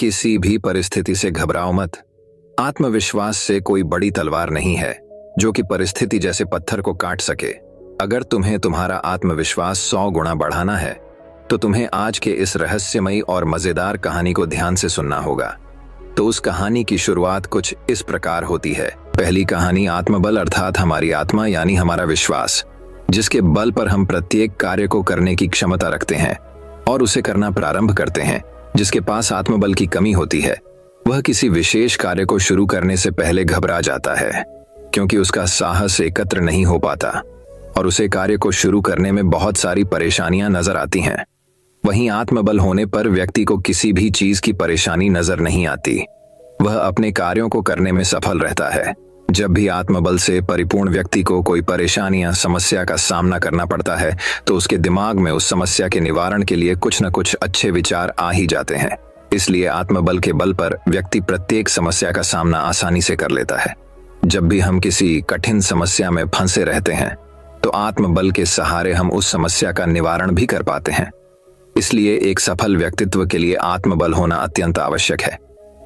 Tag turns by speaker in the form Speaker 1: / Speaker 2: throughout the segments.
Speaker 1: किसी भी परिस्थिति से घबराओ मत। आत्मविश्वास से कोई बड़ी तलवार नहीं है जो कि परिस्थिति जैसे पत्थर को काट सके। अगर तुम्हें तुम्हारा आत्मविश्वास 100 गुना बढ़ाना है तो तुम्हें आज के इस रहस्यमयी और मजेदार कहानी को ध्यान से सुनना होगा। तो उस कहानी की शुरुआत कुछ इस प्रकार होती है। पहली कहानी आत्मबल अर्थात हमारी आत्मा यानी हमारा विश्वास, जिसके बल पर हम प्रत्येक कार्य को करने की क्षमता रखते हैं और उसे करना प्रारंभ करते हैं। जिसके पास आत्मबल की कमी होती है वह किसी विशेष कार्य को शुरू करने से पहले घबरा जाता है क्योंकि उसका साहस एकत्र नहीं हो पाता और उसे कार्य को शुरू करने में बहुत सारी परेशानियां नजर आती हैं। वहीं आत्मबल होने पर व्यक्ति को किसी भी चीज की परेशानी नजर नहीं आती, वह अपने कार्यों को करने में सफल रहता है। जब भी आत्मबल से परिपूर्ण व्यक्ति को कोई परेशानी या समस्या का सामना करना पड़ता है तो उसके दिमाग में उस समस्या के निवारण के लिए कुछ न कुछ अच्छे विचार आ ही जाते हैं। इसलिए आत्मबल के बल पर व्यक्ति प्रत्येक समस्या का सामना आसानी से कर लेता है। जब भी हम किसी कठिन समस्या में फंसे रहते हैं तो आत्मबल के सहारे हम उस समस्या का निवारण भी कर पाते हैं। इसलिए एक सफल व्यक्तित्व के लिए आत्मबल होना अत्यंत आवश्यक है।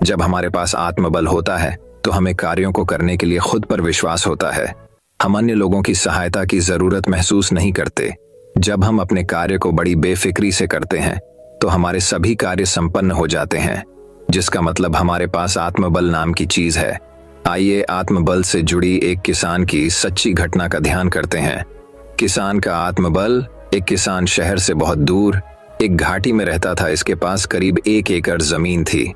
Speaker 1: जब हमारे पास आत्मबल होता है तो हमें कार्यों को करने के लिए खुद पर विश्वास होता है। हम अन्य लोगों की सहायता की जरूरत महसूस नहीं करते। जब हम अपने कार्य को बड़ी बेफिक्री से करते हैं तो हमारे सभी कार्य संपन्न हो जाते हैं, जिसका मतलब हमारे पास आत्मबल नाम की चीज है। आइए आत्मबल से जुड़ी एक किसान की सच्ची घटना का ध्यान करते हैं। किसान का आत्मबल। एक किसान शहर से बहुत दूर एक घाटी में रहता था। इसके पास करीब 1 एकड़ जमीन थी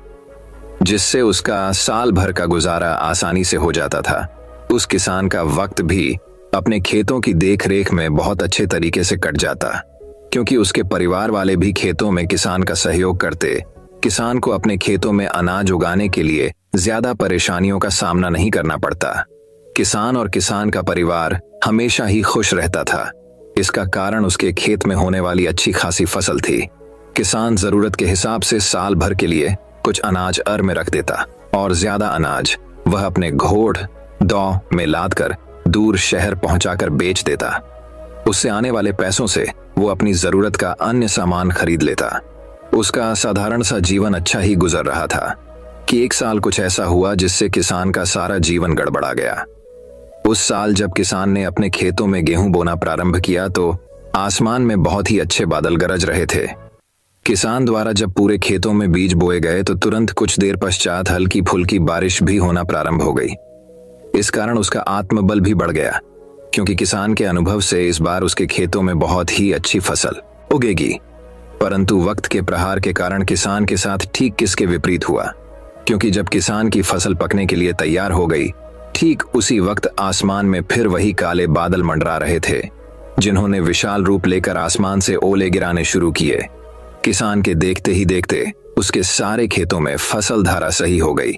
Speaker 1: जिससे उसका साल भर का गुजारा आसानी से हो जाता था। उस किसान का वक्त भी अपने खेतों की देखरेख में बहुत अच्छे तरीके से कट जाता क्योंकि उसके परिवार वाले भी खेतों में किसान का सहयोग करते। किसान को अपने खेतों में अनाज उगाने के लिए ज्यादा परेशानियों का सामना नहीं करना पड़ता। किसान और किसान का परिवार हमेशा ही खुश रहता था। इसका कारण उसके खेत में होने वाली अच्छी खासी फसल थी। किसान जरूरत के हिसाब से साल भर के लिए कुछ अनाज अर में रख देता और ज्यादा अनाज वह अपने घोड़ दौ में लाद कर दूर शहर पहुंचाकर बेच देता। उससे आने वाले पैसों से वो अपनी जरूरत का अन्य सामान खरीद लेता। उसका साधारण सा जीवन अच्छा ही गुजर रहा था कि एक साल कुछ ऐसा हुआ जिससे किसान का सारा जीवन गड़बड़ा गया। उस साल जब किसान ने अपने खेतों में गेहूं बोना प्रारंभ किया तो आसमान में बहुत ही अच्छे बादल गरज रहे थे। किसान द्वारा जब पूरे खेतों में बीज बोए गए तो तुरंत कुछ देर पश्चात हल्की फुल्की बारिश भी होना प्रारंभ हो गई। इस कारण उसका आत्मबल भी बढ़ गया क्योंकि किसान के अनुभव से इस बार उसके खेतों में बहुत ही अच्छी फसल उगेगी। परंतु वक्त के प्रहार के कारण किसान के साथ ठीक किसके विपरीत हुआ, क्योंकि जब किसान की फसल पकने के लिए तैयार हो गई ठीक उसी वक्त आसमान में फिर वही काले बादल मंडरा रहे थे जिन्होंने विशाल रूप लेकर आसमान से ओले गिराने शुरू किए। किसान के देखते ही देखते उसके सारे खेतों में फसल धराशायी हो गई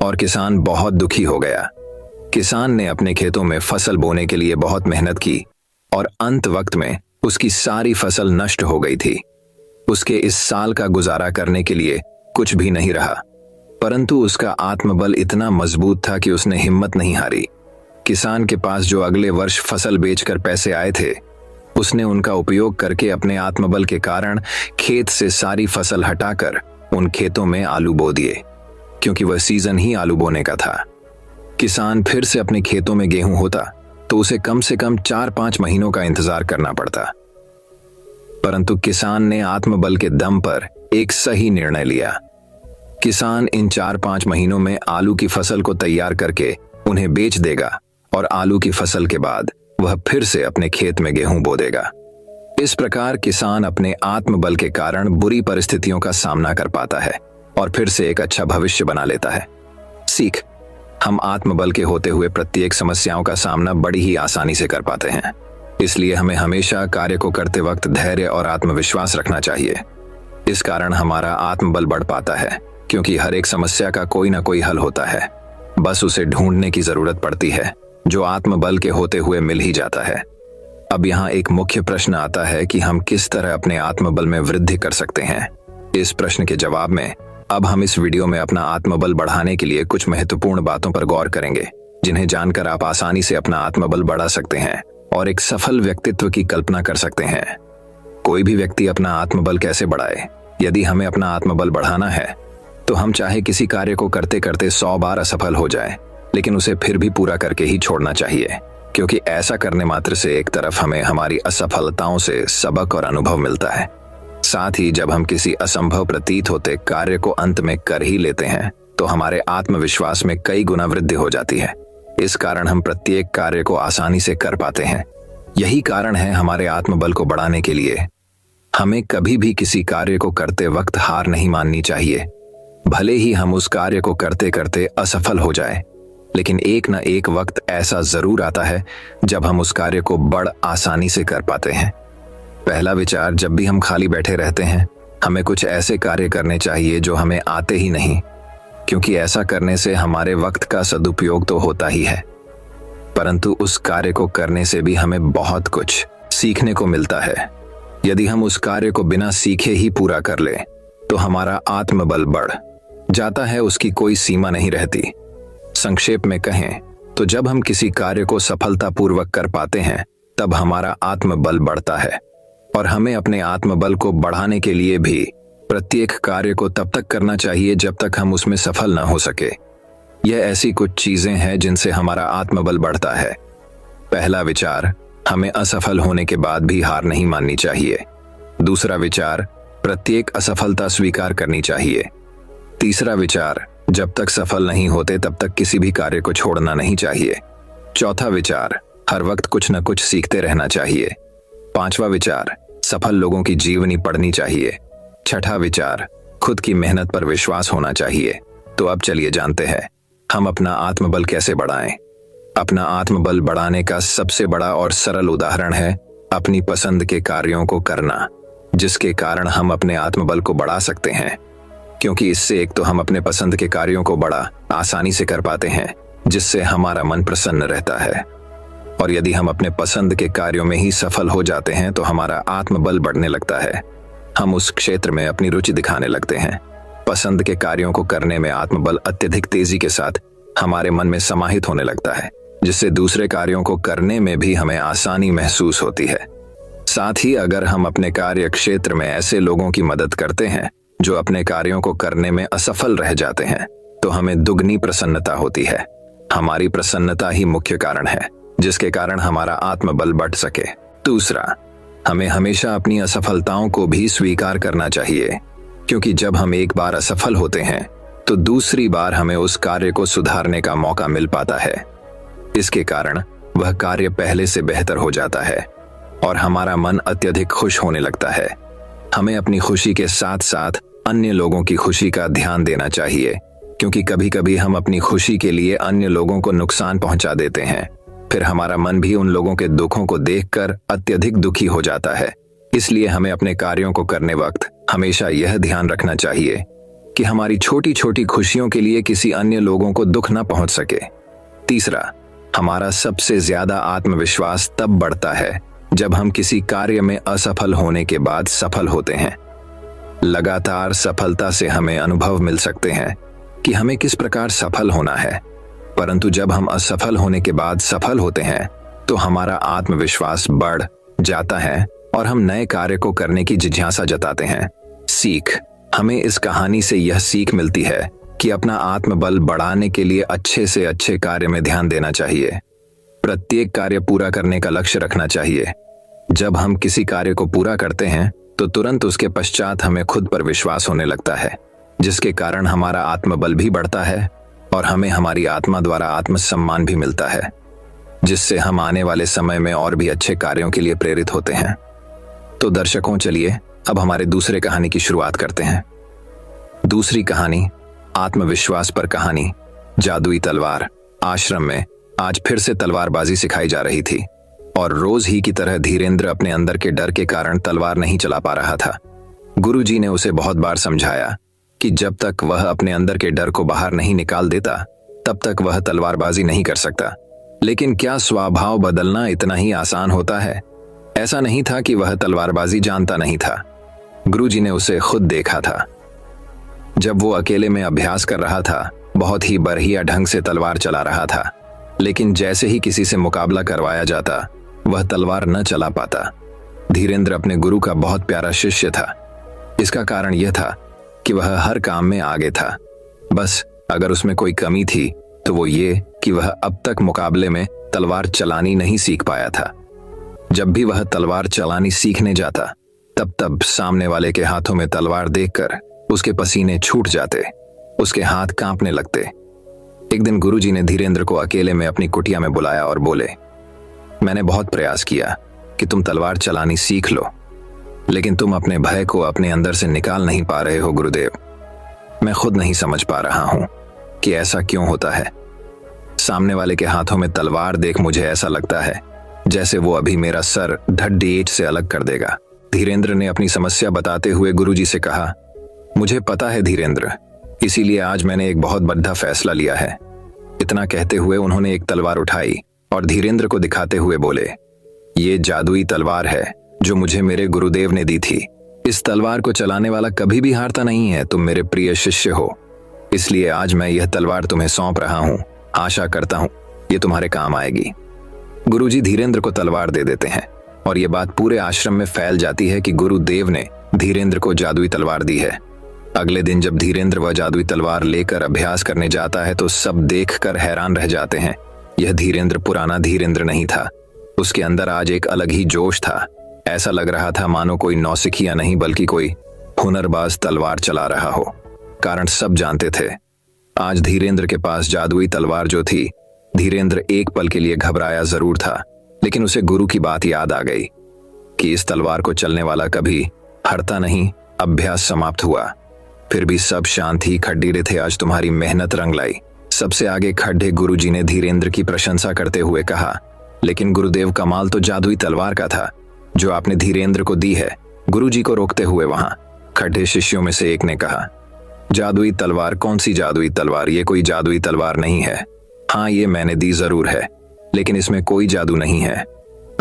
Speaker 1: और किसान बहुत दुखी हो गया। किसान ने अपने खेतों में फसल बोने के लिए बहुत मेहनत की और अंत वक्त में उसकी सारी फसल नष्ट हो गई थी। उसके इस साल का गुजारा करने के लिए कुछ भी नहीं रहा, परंतु उसका आत्मबल इतना मजबूत था कि उसने हिम्मत नहीं हारी। किसान के पास जो अगले वर्ष फसल बेचकर पैसे आए थे उसने उनका उपयोग करके अपने आत्मबल के कारण खेत से सारी फसल हटाकर उन खेतों में आलू बो दिए क्योंकि वह सीजन ही आलू बोने का था। किसान फिर से अपने खेतों में गेहूं होता तो उसे कम से कम 4-5 महीनों का इंतजार करना पड़ता, परंतु किसान ने आत्मबल के दम पर एक सही निर्णय लिया। किसान इन 4-5 महीनों में आलू की फसल को तैयार करके उन्हें बेच देगा और आलू की फसल के बाद वह फिर से अपने खेत में गेहूं बो देगा। इस प्रकार किसान अपने आत्मबल के कारण बुरी परिस्थितियों का सामना कर पाता है और फिर से एक अच्छा भविष्य बना लेता है। सीख, हम आत्मबल के होते हुए प्रत्येक समस्याओं का सामना बड़ी ही आसानी से कर पाते हैं। इसलिए हमें हमेशा कार्य को करते वक्त धैर्य और आत्मविश्वास रखना चाहिए। इस कारण हमारा आत्मबल बढ़ पाता है क्योंकि हर एक समस्या का कोई ना कोई हल होता है, बस उसे ढूंढने की जरूरत पड़ती है जो आत्मबल के होते हुए मिल ही जाता है। अब यहाँ एक मुख्य प्रश्न आता है कि हम किस तरह अपने आत्मबल में वृद्धि कर सकते हैं। इस प्रश्न के जवाब में अब हम इस वीडियो में अपना आत्मबल बढ़ाने के लिए कुछ महत्वपूर्ण बातों पर गौर करेंगे जिन्हें जानकर आप आसानी से अपना आत्मबल बढ़ा सकते हैं और एक सफल व्यक्तित्व की कल्पना कर सकते हैं। कोई भी व्यक्ति अपना आत्मबल कैसे बढ़ाए? यदि हमें अपना आत्मबल बढ़ाना है तो हम चाहे किसी कार्य को करते करते 100 बार असफल हो जाए, लेकिन उसे फिर भी पूरा करके ही छोड़ना चाहिए, क्योंकि ऐसा करने मात्र से एक तरफ हमें हमारी असफलताओं से सबक और अनुभव मिलता है, साथ ही जब हम किसी असंभव प्रतीत होते कार्य को अंत में कर ही लेते हैं तो हमारे आत्मविश्वास में कई गुना वृद्धि हो जाती है। इस कारण हम प्रत्येक कार्य को आसानी से कर पाते हैं। यही कारण है हमारे आत्मबल को बढ़ाने के लिए हमें कभी भी किसी कार्य को करते वक्त हार नहीं माननी चाहिए। भले ही हम उस कार्य को करते करते असफल हो जाए, लेकिन एक न एक वक्त ऐसा जरूर आता है जब हम उस कार्य को बड़ आसानी से कर पाते हैं। पहला विचार, जब भी हम खाली बैठे रहते हैं हमें कुछ ऐसे कार्य करने चाहिए जो हमें आते ही नहीं, क्योंकि ऐसा करने से हमारे वक्त का सदुपयोग तो होता ही है, परंतु उस कार्य को करने से भी हमें बहुत कुछ सीखने को मिलता है। यदि हम उस कार्य को बिना सीखे ही पूरा कर लें तो हमारा आत्मबल बढ़ जाता है, उसकी कोई सीमा नहीं रहती। संक्षेप में कहें तो जब हम किसी कार्य को सफलतापूर्वक कर पाते हैं तब हमारा आत्मबल बढ़ता है, और हमें अपने आत्मबल को बढ़ाने के लिए भी प्रत्येक कार्य को तब तक करना चाहिए जब तक हम उसमें सफल न हो सके। यह ऐसी कुछ चीजें हैं जिनसे हमारा आत्मबल बढ़ता है। पहला विचार, हमें असफल होने के बाद भी हार नहीं माननी चाहिए। दूसरा विचार, प्रत्येक असफलता स्वीकार करनी चाहिए। तीसरा विचार, जब तक सफल नहीं होते तब तक किसी भी कार्य को छोड़ना नहीं चाहिए। चौथा विचार, हर वक्त कुछ न कुछ सीखते रहना चाहिए। पांचवा विचार, सफल लोगों की जीवनी पढ़नी चाहिए। छठा विचार, खुद की मेहनत पर विश्वास होना चाहिए। तो अब चलिए जानते हैं हम अपना आत्मबल कैसे बढ़ाएं। अपना आत्मबल बढ़ाने का सबसे बड़ा और सरल उदाहरण है अपनी पसंद के कार्यों को करना, जिसके कारण हम अपने आत्मबल को बढ़ा सकते हैं, क्योंकि इससे एक तो हम अपने पसंद के कार्यों को बड़ा आसानी से कर पाते हैं, जिससे हमारा मन प्रसन्न रहता है, और यदि हम अपने पसंद के कार्यों में ही सफल हो जाते हैं तो हमारा आत्मबल बढ़ने लगता है। हम उस क्षेत्र में अपनी रुचि दिखाने लगते हैं। पसंद के कार्यों को करने में आत्मबल अत्यधिक तेजी के साथ हमारे मन में समाहित होने लगता है, जिससे दूसरे कार्यों को करने में भी हमें आसानी महसूस होती है। साथ ही अगर हम अपने कार्य क्षेत्र में ऐसे लोगों की मदद करते हैं जो अपने कार्यों को करने में असफल रह जाते हैं तो हमें दुगनी प्रसन्नता होती है। हमारी प्रसन्नता ही मुख्य कारण है जिसके कारण हमारा आत्मबल बढ़ सके। दूसरा, हमें हमेशा अपनी असफलताओं को भी स्वीकार करना चाहिए, क्योंकि जब हम एक बार असफल होते हैं तो दूसरी बार हमें उस कार्य को सुधारने का मौका मिल पाता है। इसके कारण वह कार्य पहले से बेहतर हो जाता है और हमारा मन अत्यधिक खुश होने लगता है। हमें अपनी खुशी के साथ साथ अन्य लोगों की खुशी का ध्यान देना चाहिए, क्योंकि कभी कभी हम अपनी खुशी के लिए अन्य लोगों को नुकसान पहुंचा देते हैं। फिर हमारा मन भी उन लोगों के दुखों को देखकर अत्यधिक दुखी हो जाता है। इसलिए हमें अपने कार्यों को करने वक्त हमेशा यह ध्यान रखना चाहिए कि हमारी छोटी छोटी खुशियों के लिए किसी अन्य लोगों को दुख न पहुंच सके। तीसरा, हमारा सबसे ज्यादा आत्मविश्वास तब बढ़ता है जब हम किसी कार्य में असफल होने के बाद सफल होते हैं। लगातार सफलता से हमें अनुभव मिल सकते हैं कि हमें किस प्रकार सफल होना है, परंतु जब हम असफल होने के बाद सफल होते हैं तो हमारा आत्मविश्वास बढ़ जाता है और हम नए कार्य को करने की जिज्ञासा जताते हैं। सीख, हमें इस कहानी से यह सीख मिलती है कि अपना आत्मबल बढ़ाने के लिए अच्छे से अच्छे कार्य में ध्यान देना चाहिए। प्रत्येक कार्य पूरा करने का लक्ष्य रखना चाहिए। जब हम किसी कार्य को पूरा करते हैं तो तुरंत उसके पश्चात हमें खुद पर विश्वास होने लगता है, जिसके कारण हमारा आत्मबल भी बढ़ता है और हमें हमारी आत्मा द्वारा आत्मसम्मान भी मिलता है, जिससे हम आने वाले समय में और भी अच्छे कार्यों के लिए प्रेरित होते हैं। तो दर्शकों, चलिए अब हमारे दूसरे कहानी की शुरुआत करते हैं। दूसरी कहानी, आत्मविश्वास पर कहानी। जादुई तलवार। आश्रम में आज फिर से तलवारबाजी सिखाई जा रही थी और रोज ही की तरह धीरेंद्र अपने अंदर के डर के कारण तलवार नहीं चला पा रहा था। गुरुजी ने उसे बहुत बार समझाया कि जब तक वह अपने अंदर के डर को बाहर नहीं निकाल देता तब तक वह तलवारबाजी नहीं कर सकता। लेकिन क्या स्वभाव बदलना इतना ही आसान होता है? ऐसा नहीं था कि वह तलवारबाजी जानता नहीं था। गुरुजी ने उसे खुद देखा था। जब वो अकेले में अभ्यास कर रहा था, बहुत ही बढ़िया ढंग से तलवार चला रहा था, लेकिन जैसे ही किसी से मुकाबला करवाया जाता वह तलवार न चला पाता। धीरेंद्र अपने गुरु का बहुत प्यारा शिष्य था। इसका कारण यह था कि वह हर काम में आगे था। बस अगर उसमें कोई कमी थी तो वो ये कि वह अब तक मुकाबले में तलवार चलानी नहीं सीख पाया था। जब भी वह तलवार चलानी सीखने जाता तब तब सामने वाले के हाथों में तलवार देखकर उसके पसीने छूट जाते, उसके हाथ कांपने लगते। एक दिन गुरुजी ने धीरेंद्र को अकेले में अपनी कुटिया में बुलाया और बोले, मैंने बहुत प्रयास किया कि तुम तलवार चलानी सीख लो, लेकिन तुम अपने भय को अपने अंदर से निकाल नहीं पा रहे हो गुरुदेव। मैं खुद नहीं समझ पा रहा हूं कि ऐसा क्यों होता है। सामने वाले के हाथों में तलवार देख मुझे ऐसा लगता है जैसे वो अभी मेरा सर ढड्डी से अलग कर देगा। धीरेंद्र ने अपनी समस्या बताते हुए गुरुजी से कहा, मुझे पता है धीरेंद्र, इसीलिए आज मैंने एक बहुत बड़ा फैसला लिया है। इतना कहते हुए उन्होंने एक तलवार उठाई और धीरेंद्र को दिखाते हुए बोले, ये जादुई तलवार है जो मुझे मेरे गुरुदेव ने दी थी। इस तलवार को चलाने वाला कभी भी हारता नहीं है। तुम मेरे प्रिय शिष्य हो, इसलिए आज मैं यह तलवार तुम्हें सौंप रहा हूं। आशा करता हूं ये तुम्हारे काम आएगी। गुरुजी धीरेंद्र को तलवार दे देते हैं और ये बात पूरे आश्रम में फैल जाती है कि गुरुदेव ने धीरेंद्र को जादुई तलवार दी है। अगले दिन जब धीरेंद्र वह जादुई तलवार लेकर अभ्यास करने जाता है तो सब देखकर हैरान रह जाते हैं। यह धीरेंद्र पुराना धीरेंद्र नहीं था, उसके अंदर आज एक अलग ही जोश था। ऐसा लग रहा था मानो कोई नौसिखिया नहीं बल्कि कोई हुनरबाज तलवार चला रहा हो। कारण सब जानते थे, आज धीरेंद्र के पास जादुई तलवार जो थी। धीरेंद्र एक पल के लिए घबराया जरूर था, लेकिन उसे गुरु की बात याद आ गई कि इस तलवार को चलने वाला कभी हारता नहीं। अभ्यास समाप्त हुआ, फिर भी सब शांत ही। खड्डीरे थे, आज तुम्हारी मेहनत रंग लाई। सबसे आगे खड्डे गुरुजी ने धीरेंद्र की प्रशंसा करते हुए कहा, लेकिन गुरुदेव कमाल तो जादुई तलवार का था जो आपने धीरेंद्र को दी है। गुरुजी को रोकते हुए वहां खड्डे शिष्यों में से एक ने कहा, जादुई तलवार? कौन सी जादुई तलवार? ये कोई जादुई तलवार नहीं है। हाँ, ये मैंने दी जरूर है, लेकिन इसमें कोई जादू नहीं है।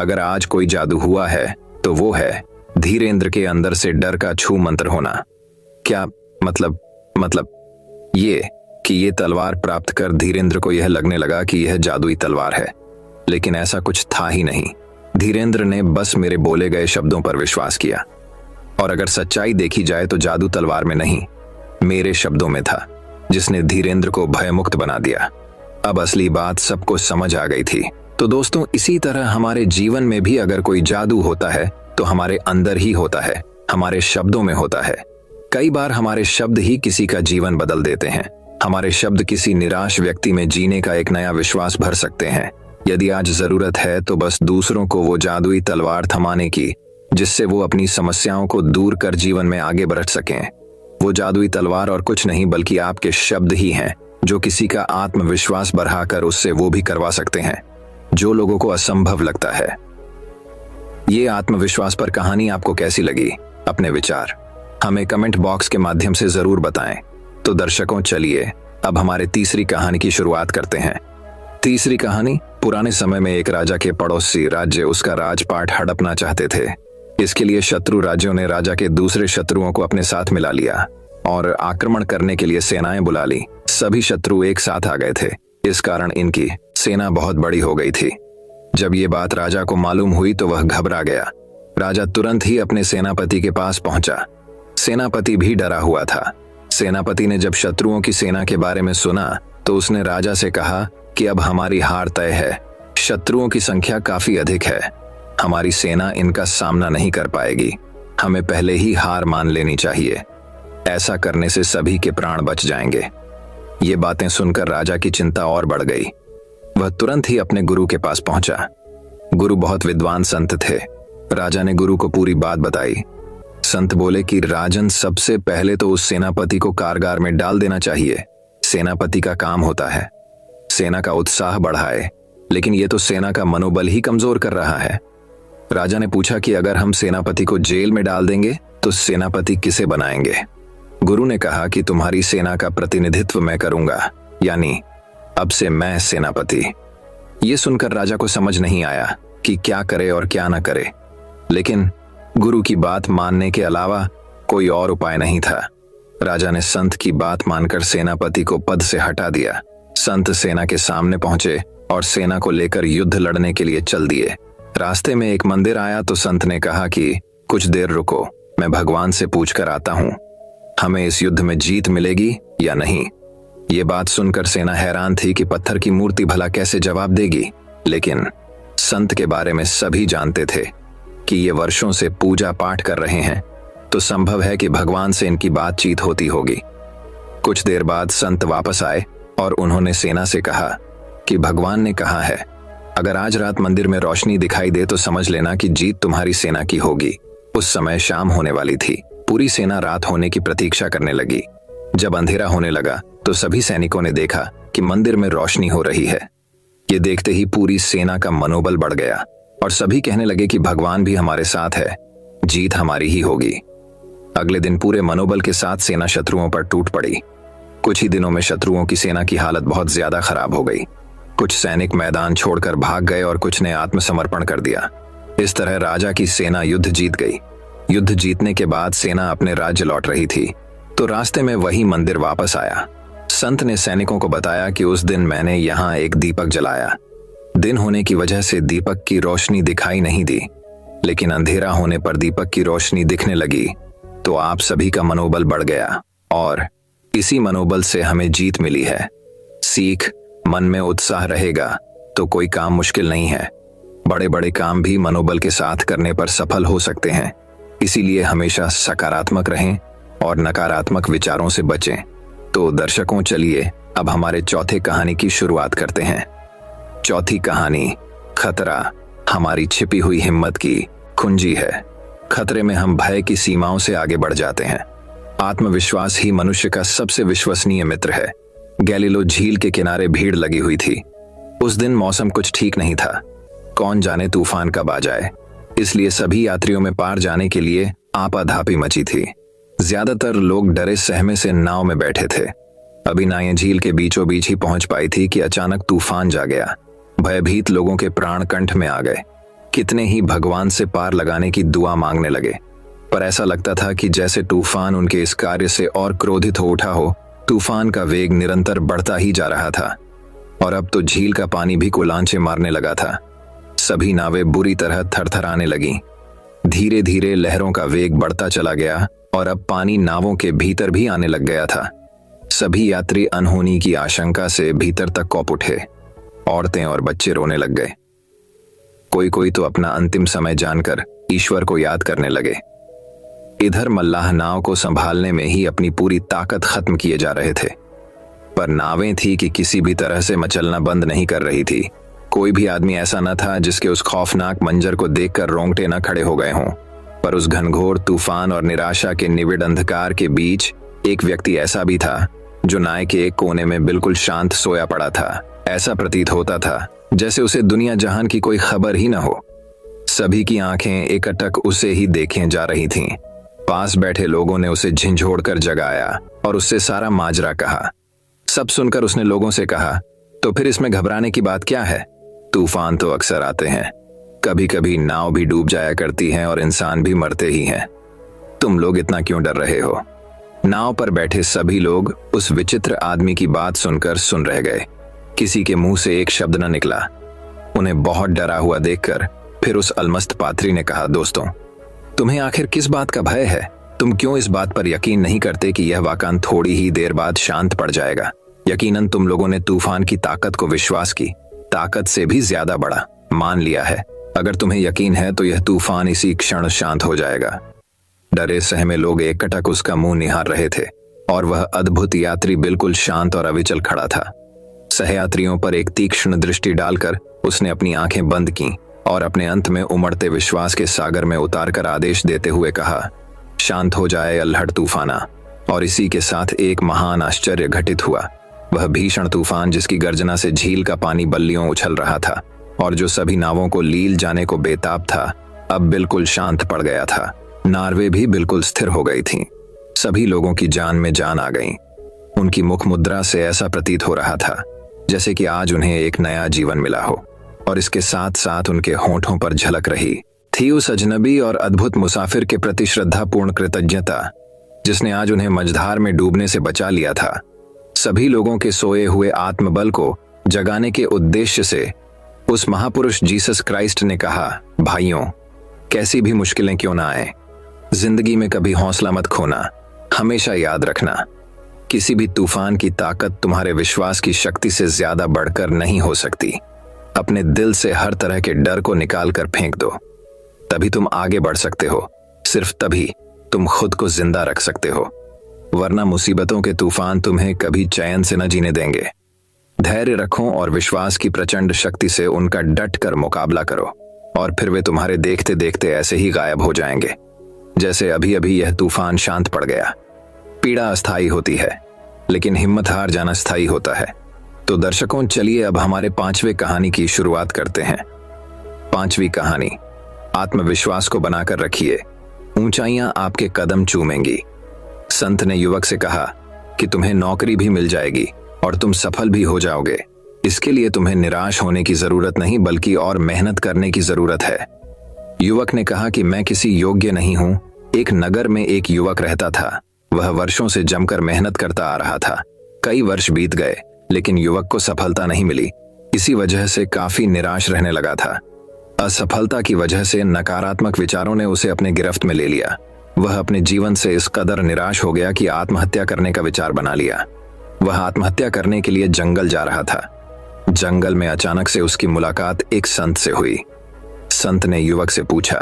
Speaker 1: अगर आज कोई जादू हुआ है तो वो है धीरेंद्र के अंदर से डर का छू मंत्र होना। क्या मतलब ये कि ये तलवार प्राप्त कर धीरेंद्र को यह लगने लगा कि यह जादुई तलवार है, लेकिन ऐसा कुछ था ही नहीं। धीरेंद्र ने बस मेरे बोले गए शब्दों पर विश्वास किया, और अगर सच्चाई देखी जाए तो जादू तलवार में नहीं, मेरे शब्दों में था, जिसने धीरेंद्र को भयमुक्त बना दिया। अब असली बात सबको समझ आ गई थी। तो दोस्तों, इसी तरह हमारे जीवन में भी अगर कोई जादू होता है तो हमारे अंदर ही होता है, हमारे शब्दों में होता है। कई बार हमारे शब्द ही किसी का जीवन बदल देते हैं। हमारे शब्द किसी निराश व्यक्ति में जीने का एक नया विश्वास भर सकते हैं। यदि आज जरूरत है तो बस दूसरों को वो जादुई तलवार थमाने की, जिससे वो अपनी समस्याओं को दूर कर जीवन में आगे बढ़ सकें। वो जादुई तलवार और कुछ नहीं बल्कि आपके शब्द ही हैं, जो किसी का आत्मविश्वास बढ़ाकर उससे वो भी करवा सकते हैं जो लोगों को असंभव लगता है। ये आत्मविश्वास पर कहानी आपको कैसी लगी? अपने विचार हमें कमेंट बॉक्स के माध्यम से जरूर बताएं। तो दर्शकों, चलिए अब हमारे तीसरी कहानी की शुरुआत करते हैं। तीसरी कहानी, पुराने समय में एक राजा के पड़ोसी राज्य उसका राजपाट हड़पना चाहते थे। इसके लिए शत्रु राज्यों ने राजा के दूसरे शत्रुओं को अपने साथ मिला लिया और आक्रमण करने के लिए सेनाएं बुला ली। सभी शत्रु एक साथ आ गए थे, इस कारण इनकी सेना बहुत बड़ी हो गई थी। जब ये बात राजा को मालूम हुई तो वह घबरा गया। राजा तुरंत ही अपने सेनापति के पास पहुंचा। सेनापति भी डरा हुआ था। सेनापति ने जब शत्रुओं की सेना के बारे में सुना तो उसने राजा से कहा कि अब हमारी हार तय है। शत्रुओं की संख्या काफी अधिक है, हमारी सेना इनका सामना नहीं कर पाएगी। हमें पहले ही हार मान लेनी चाहिए। ऐसा करने से सभी के प्राण बच जाएंगे। ये बातें सुनकर राजा की चिंता और बढ़ गई। वह तुरंत ही अपने गुरु के पास पहुंचा। गुरु बहुत विद्वान संत थे। राजा ने गुरु को पूरी बात बताई। संत बोले कि राजन, सबसे पहले तो उस सेनापति को कारागार में डाल देना चाहिए। सेनापति का काम होता है सेना का उत्साह बढ़ाए, लेकिन ये तो सेना का मनोबल ही कमजोर कर रहा है। राजा ने पूछा कि अगर हम सेनापति को जेल में डाल देंगे तो सेनापति किसे बनाएंगे? गुरु ने कहा कि तुम्हारी सेना का प्रतिनिधित्व मैं करूंगा, यानी अब से मैं सेनापति। ये सुनकर राजा को समझ नहीं आया कि क्या करे और क्या न करे, लेकिन गुरु की बात मानने के अलावा कोई और उपाय नहीं था। राजा ने संत की बात मानकर सेनापति को पद से हटा दिया। संत सेना के सामने पहुंचे और सेना को लेकर युद्ध लड़ने के लिए चल दिए। रास्ते में एक मंदिर आया तो संत ने कहा कि कुछ देर रुको, मैं भगवान से पूछकर आता हूं। हमें इस युद्ध में जीत मिलेगी या नहीं। ये बात सुनकर सेना हैरान थी कि पत्थर की मूर्ति भला कैसे जवाब देगी, लेकिन संत के बारे में सभी जानते थे कि ये वर्षों से पूजा पाठ कर रहे हैं, तो संभव है कि भगवान से इनकी बातचीत होती होगी। कुछ देर बाद संत वापस आए और उन्होंने सेना से कहा कि भगवान ने कहा है, अगर आज रात मंदिर में रोशनी दिखाई दे तो समझ लेना कि जीत तुम्हारी सेना की होगी। उस समय शाम होने वाली थी। पूरी सेना रात होने की प्रतीक्षा करने लगी। जब अंधेरा होने लगा तो सभी सैनिकों ने देखा कि मंदिर में रोशनी हो रही है। ये देखते ही पूरी सेना का मनोबल बढ़ गया और सभी कहने लगे कि भगवान भी हमारे साथ है, जीत हमारी ही होगी। अगले दिन पूरे मनोबल के साथ सेना शत्रुओं पर टूट पड़ी। कुछ ही दिनों में शत्रुओं की सेना की हालत बहुत ज्यादा खराब हो गई। कुछ सैनिक मैदान छोड़कर भाग गए और कुछ ने आत्मसमर्पण कर दिया। इस तरह राजा की सेना युद्ध जीत गई। युद्ध जीतने के बाद सेना अपने राज्य लौट रही थी तो रास्ते में वही मंदिर वापस आया। संत ने सैनिकों को बताया कि उस दिन मैंने यहाँ एक दीपक जलाया। दिन होने की वजह से दीपक की रोशनी दिखाई नहीं दी, लेकिन अंधेरा होने पर दीपक की रोशनी दिखने लगी तो आप सभी का मनोबल बढ़ गया और इसी मनोबल से हमें जीत मिली है। सीख, मन में उत्साह रहेगा तो कोई काम मुश्किल नहीं है। बड़े बड़े काम भी मनोबल के साथ करने पर सफल हो सकते हैं। इसीलिए हमेशा सकारात्मक रहें और नकारात्मक विचारों से बचें। तो दर्शकों, चलिए अब हमारे चौथे कहानी की शुरुआत करते हैं। चौथी कहानी, खतरा हमारी छिपी हुई हिम्मत की कुंजी है। खतरे में हम भय की सीमाओं से आगे बढ़ जाते हैं। आत्मविश्वास ही मनुष्य का सबसे विश्वसनीय मित्र है। गैलीलो झील के किनारे भीड़ लगी हुई थी। उस दिन मौसम कुछ ठीक नहीं था। कौन जाने तूफान कब आ जाए, इसलिए सभी यात्रियों में पार जाने के लिए आपाधापी मची थी। ज्यादातर लोग डरे सहमे से नाव में बैठे थे। अभी नावें झील के बीचों बीच ही पहुंच पाई थी कि अचानक तूफान जा गया। भयभीत लोगों के प्राण कंठ में आ गए। कितने ही भगवान से पार लगाने की दुआ मांगने लगे, पर ऐसा लगता था कि जैसे तूफान उनके इस कार्य से और क्रोधित हो उठा हो। तूफान का वेग निरंतर बढ़ता ही जा रहा था और अब तो झील का पानी भी कुलांचे मारने लगा था। सभी नावें बुरी तरह थरथराने लगीं। धीरे धीरे लहरों का वेग बढ़ता चला गया और अब पानी नावों के भीतर भी आने लग गया था। सभी यात्री अनहोनी की आशंका से भीतर तक कौप उठे। औरतें और बच्चे रोने लग गए। कोई कोई तो अपना अंतिम समय जानकर ईश्वर को याद करने लगे। इधर मल्लाह नाव को संभालने में ही अपनी पूरी ताकत खत्म किए जा रहे थे, पर नावें थी कि किसी भी तरह से मचलना बंद नहीं कर रही थी। कोई भी आदमी ऐसा न था जिसके उस खौफनाक मंजर को देखकर रोंगटे न खड़े हो गए हों। पर उस घनघोर तूफान और निराशा के निविड़ अंधकार के बीच एक व्यक्ति ऐसा भी था जो नाव के एक कोने में बिल्कुल शांत सोया पड़ा था। ऐसा प्रतीत होता था जैसे उसे दुनिया जहान की कोई खबर ही न हो। सभी की आंखें एकटक उसे ही देखें जा रही थीं। पास बैठे लोगों ने उसे झिंझोड़कर जगाया और उससे सारा माजरा कहा। सब सुनकर उसने लोगों से कहा, तो फिर इसमें घबराने की बात क्या है? तूफान तो अक्सर आते हैं, कभी कभी नाव भी डूब जाया करती है और इंसान भी मरते ही हैं। तुम लोग इतना क्यों डर रहे हो? नाव पर बैठे सभी लोग उस विचित्र आदमी की बात सुनकर सुन रह गए। किसी के मुंह से एक शब्द न निकला। उन्हें बहुत डरा हुआ देखकर फिर उस अलमस्त पाथरी ने कहा, दोस्तों, तुम्हें आखिर किस बात का भय है? तुम क्यों इस बात पर यकीन नहीं करते कि यह वाकन थोड़ी ही देर बाद शांत पड़ जाएगा? यकीनन तुम लोगों ने तूफान की ताकत को विश्वास की ताकत से भी ज्यादा बड़ा मान लिया है। अगर तुम्हें यकीन है तो यह तूफान इसी क्षण शांत हो जाएगा। डरे सहमे लोग एकटक उसका मुंह निहार रहे थे और वह अद्भुत यात्री बिल्कुल शांत और अविचल खड़ा था। सहयात्रियों पर एक तीक्ष्ण दृष्टि डालकर उसने अपनी आंखें बंद की और अपने अंत में उमड़ते विश्वास के सागर में उतारकर आदेश देते हुए कहा, शांत हो जाए अल्हड़ तूफाना। और इसी के साथ एक महान आश्चर्य घटित हुआ। वह भीषण तूफान जिसकी गर्जना से झील का पानी बल्लियों उछल रहा था और जो सभी नावों को लील जाने को बेताब था, अब बिल्कुल शांत पड़ गया था। नार्वे भी बिल्कुल स्थिर हो गई थीं। सभी लोगों की जान में जान आ गई। उनकी मुख मुद्रा से ऐसा प्रतीत हो रहा था जैसे कि आज उन्हें एक नया जीवन मिला हो और इसके साथ साथ उनके होंठों पर झलक रही थी उस अजनबी और अद्भुत मुसाफिर के प्रति श्रद्धापूर्ण कृतज्ञता जिसने आज उन्हें मझधार में डूबने से बचा लिया था। सभी लोगों के सोए हुए आत्मबल को जगाने के उद्देश्य से उस महापुरुष जीसस क्राइस्ट ने कहा, भाइयों, कैसी भी मुश्किलें क्यों ना आए, जिंदगी में कभी हौसला मत खोना। हमेशा याद रखना, किसी भी तूफान की ताकत तुम्हारे विश्वास की शक्ति से ज्यादा बढ़कर नहीं हो सकती। अपने दिल से हर तरह के डर को निकाल कर फेंक दो, तभी तुम आगे बढ़ सकते हो। सिर्फ तभी तुम खुद को जिंदा रख सकते हो, वरना मुसीबतों के तूफान तुम्हें कभी चैन से न जीने देंगे। धैर्य रखो और विश्वास की प्रचंड शक्ति से उनका डट कर मुकाबला करो, और फिर वे तुम्हारे देखते देखते ऐसे ही गायब हो जाएंगे जैसे अभी अभी यह तूफान शांत पड़ गया। पीड़ा अस्थायी होती है, लेकिन हिम्मत हार जाना स्थायी होता है। तो दर्शकों, चलिए अब हमारे 5वें कहानी की शुरुआत करते हैं। 5वीं कहानी, आत्मविश्वास को बनाकर रखिए, ऊंचाइयां आपके कदम चूमेंगी। संत ने युवक से कहा कि तुम्हें नौकरी भी मिल जाएगी और तुम सफल भी हो जाओगे। इसके लिए तुम्हें निराश होने की जरूरत नहीं, बल्कि और मेहनत करने की जरूरत है। युवक ने कहा कि मैं किसी योग्य नहीं हूं। एक नगर में एक युवक रहता था। वह वर्षों से जमकर मेहनत करता आ रहा था। कई वर्ष बीत गए, लेकिन युवक को सफलता नहीं मिली। इसी वजह से काफी निराश रहने लगा था। असफलता की वजह से नकारात्मक विचारों ने उसे अपने गिरफ्त में ले लिया। वह अपने जीवन से इस कदर निराश हो गया कि आत्महत्या करने का विचार बना लिया। वह आत्महत्या करने के लिए जंगल जा रहा था। जंगल में अचानक से उसकी मुलाकात एक संत से हुई। संत ने युवक से पूछा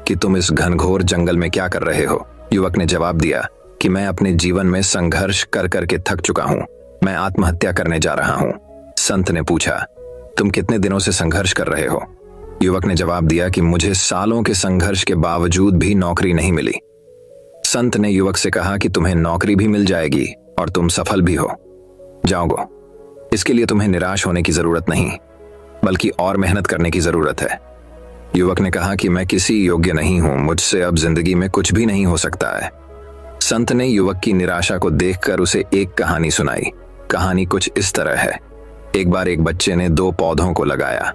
Speaker 1: कि तुम इस घनघोर जंगल में क्या कर रहे हो? युवक ने जवाब दिया कि मैं अपने जीवन में संघर्ष कर करके थक चुका हूं, मैं आत्महत्या करने जा रहा हूं। संत ने पूछा, तुम कितने दिनों से संघर्ष कर रहे हो? युवक ने जवाब दिया कि मुझे सालों के संघर्ष के बावजूद भी नौकरी नहीं मिली। संत ने युवक से कहा कि तुम्हें नौकरी भी मिल जाएगी और तुम सफल भी हो जाओगे। इसके लिए तुम्हें निराश होने की जरूरत नहीं, बल्कि और मेहनत करने की जरूरत है। युवक ने कहा कि मैं किसी योग्य नहीं हूं, मुझसे अब जिंदगी में कुछ भी नहीं हो सकता है। संत ने युवक की निराशा को देखकर उसे एक कहानी सुनाई। कहानी कुछ इस तरह है। एक बार एक बच्चे ने 2 पौधों को लगाया,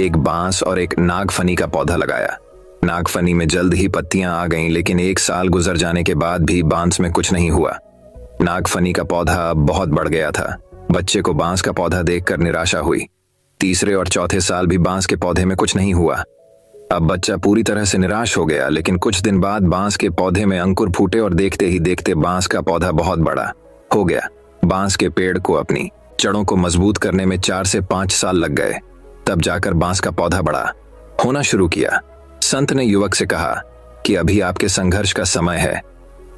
Speaker 1: एक बांस और एक नागफनी का पौधा लगाया। नागफनी में जल्द ही पत्तियां आ गईं, लेकिन 1 साल गुजर जाने के बाद भी बांस में कुछ नहीं हुआ। नागफनी का पौधा अब बहुत बढ़ गया था। बच्चे को बांस का पौधा देखकर निराशा हुई। 3रे और 4थे साल भी बांस के पौधे में कुछ नहीं हुआ। अब बच्चा पूरी तरह से निराश हो गया, लेकिन कुछ दिन बाद बांस के पौधे में अंकुर फूटे और देखते ही देखते बांस का पौधा बहुत बड़ा हो गया। बांस के पेड़ को अपनी जड़ों को मजबूत करने में 4 से 5 साल लग गए, तब जाकर बांस का पौधा बड़ा होना शुरू किया। संत ने युवक से कहा कि अभी आपके संघर्ष का समय है।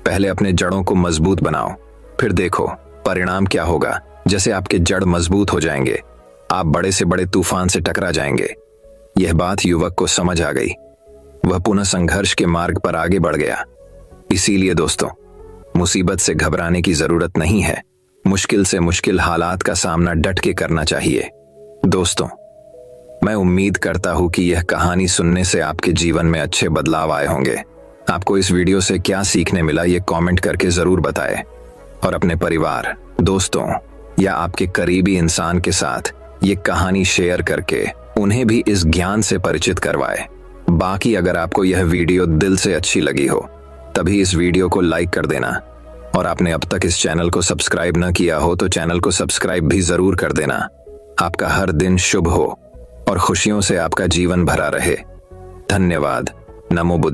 Speaker 1: पहले अपने जड़ों को मजबूत बनाओ, फिर देखो परिणाम क्या होगा। जैसे आपके जड़ मजबूत हो जाएंगे, आप बड़े से बड़े तूफान से टकरा जाएंगे। यह बात युवक को समझ आ गई। वह पुनः संघर्ष के मार्ग पर आगे बढ़ गया। इसीलिए दोस्तों, मुसीबत से घबराने की जरूरत नहीं है। मुश्किल से मुश्किल हालात का सामना डट के करना चाहिए। दोस्तों, मैं उम्मीद करता हूं कि यह कहानी सुनने से आपके जीवन में अच्छे बदलाव आए होंगे। आपको इस वीडियो से क्या सीखने मिला, ये कमेंट करके जरूर बताएं, और अपने परिवार, दोस्तों या आपके करीबी इंसान के साथ ये कहानी शेयर करके उन्हें भी इस ज्ञान से परिचित करवाएं। बाकी अगर आपको यह वीडियो दिल से अच्छी लगी हो, तभी इस वीडियो को लाइक कर देना, और आपने अब तक इस चैनल को सब्सक्राइब न किया हो तो चैनल को सब्सक्राइब भी जरूर कर देना। आपका हर दिन शुभ हो और खुशियों से आपका जीवन भरा रहे। धन्यवाद। नमो बुद्ध।